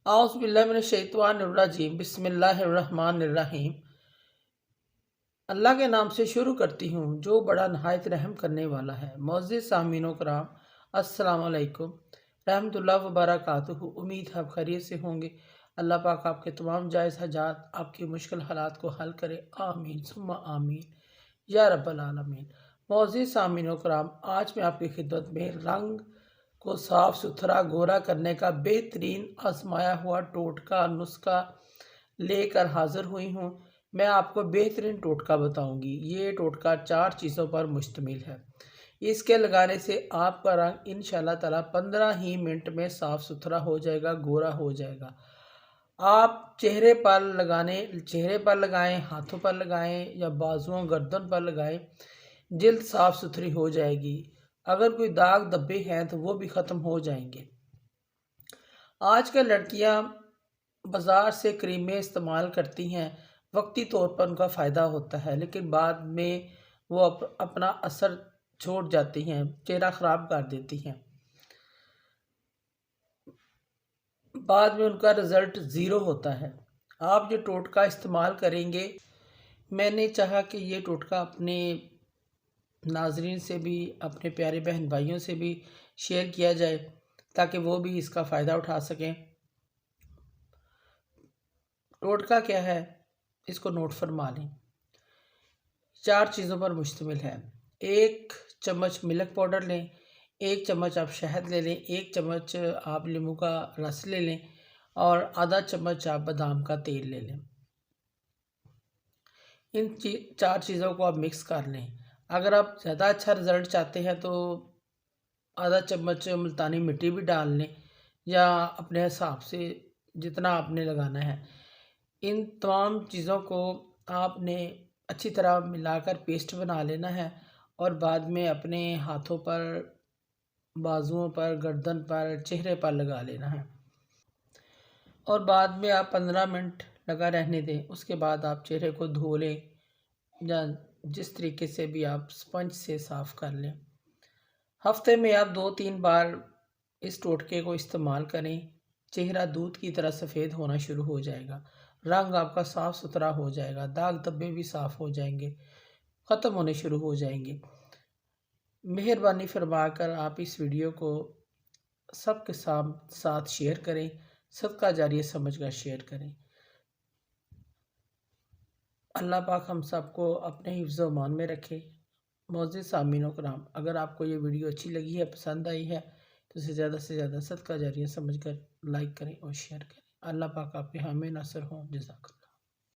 اعوذ باللہ من الشیطان الرجیم بسم اللہ الرحمن الرحیم۔ اللہ کے نام سے شروع کرتی ہوں جو بڑا نہایت رحم کرنے والا ہے۔ معزز سامعین و کرام، السلام علیکم رحمۃ اللہ وبرکاتہ۔ امید ہے آپ خیریت سے ہوں گے۔ اللہ پاک آپ کے تمام جائز حاجات، آپ کی مشکل حالات کو حل کرے، آمین ثم آمین یا رب العالمین۔ معزز سامعین و کرام، آج میں آپ کی خدمت میں رنگ کو صاف ستھرا گورا کرنے کا بہترین آزمایا ہوا ٹوٹکا نسخہ لے کر حاضر ہوئی ہوں۔ میں آپ کو بہترین ٹوٹکا بتاؤں گی۔ یہ ٹوٹکا 4 چیزوں پر مشتمل ہے۔ اس کے لگانے سے آپ کا رنگ انشاءاللہ تعالی 15 ہی منٹ میں صاف ستھرا ہو جائے گا، گورا ہو جائے گا۔ آپ چہرے پر لگائیں، ہاتھوں پر لگائیں یا بازوؤں گردن پر لگائیں، جلد صاف ستھری ہو جائے گی۔ اگر کوئی داغ دبے ہیں تو وہ بھی ختم ہو جائیں گے۔ آج کل لڑکیاں بازار سے کریمیں استعمال کرتی ہیں، وقتی طور پر ان کا فائدہ ہوتا ہے، لیکن بعد میں وہ اپنا اثر چھوڑ جاتی ہیں، چہرہ خراب کر دیتی ہیں، بعد میں ان کا رزلٹ 0 ہوتا ہے۔ آپ یہ ٹوٹکا استعمال کریں گے۔ میں نے چاہا کہ یہ ٹوٹکا اپنے ناظرین سے بھی، اپنے پیارے بہن بھائیوں سے بھی شیئر کیا جائے تاکہ وہ بھی اس کا فائدہ اٹھا سکیں۔ ٹوٹکا کیا ہے، اس کو نوٹ فرما لیں۔ 4 چیزوں پر مشتمل ہے۔ 1 چمچ ملک پاؤڈر لیں، 1 چمچ آپ شہد لے لیں، 1 چمچ آپ لیموں کا رس لے لیں اور آدھا چمچ آپ بادام کا تیل لے لیں۔ ان 4 چیزوں کو آپ مکس کر لیں۔ اگر آپ زیادہ اچھا رزلٹ چاہتے ہیں تو آدھا چمچ ملتانی مٹی بھی ڈال لیں یا اپنے حساب سے جتنا آپ نے لگانا ہے۔ ان تمام چیزوں کو آپ نے اچھی طرح ملا کر پیسٹ بنا لینا ہے اور بعد میں اپنے ہاتھوں پر، بازوؤں پر، گردن پر، چہرے پر لگا لینا ہے اور بعد میں آپ 15 منٹ لگا رہنے دیں۔ اس کے بعد آپ چہرے کو دھو لیں یا جس طریقے سے بھی آپ سپنج سے صاف کر لیں۔ ہفتے میں آپ 2-3 بار اس ٹوٹکے کو استعمال کریں۔ چہرہ دودھ کی طرح سفید ہونا شروع ہو جائے گا، رنگ آپ کا صاف ستھرا ہو جائے گا، داغ دھبے بھی صاف ہو جائیں گے، ختم ہونے شروع ہو جائیں گے۔ مہربانی فرما کر آپ اس ویڈیو کو سب کے ساتھ شیئر کریں، صدقہ جاریہ سمجھ کر شیئر کریں۔ اللہ پاک ہم سب کو اپنے حفظ و امان میں رکھے۔ معزز سامعین و کرام، اگر آپ کو یہ ویڈیو اچھی لگی ہے، پسند آئی ہے تو اسے زیادہ سے زیادہ صدقہ جاریہ سمجھ کر لائک کریں اور شیئر کریں۔ اللہ پاک آپ کے حامی ناصر ہوں۔ جزاک اللہ۔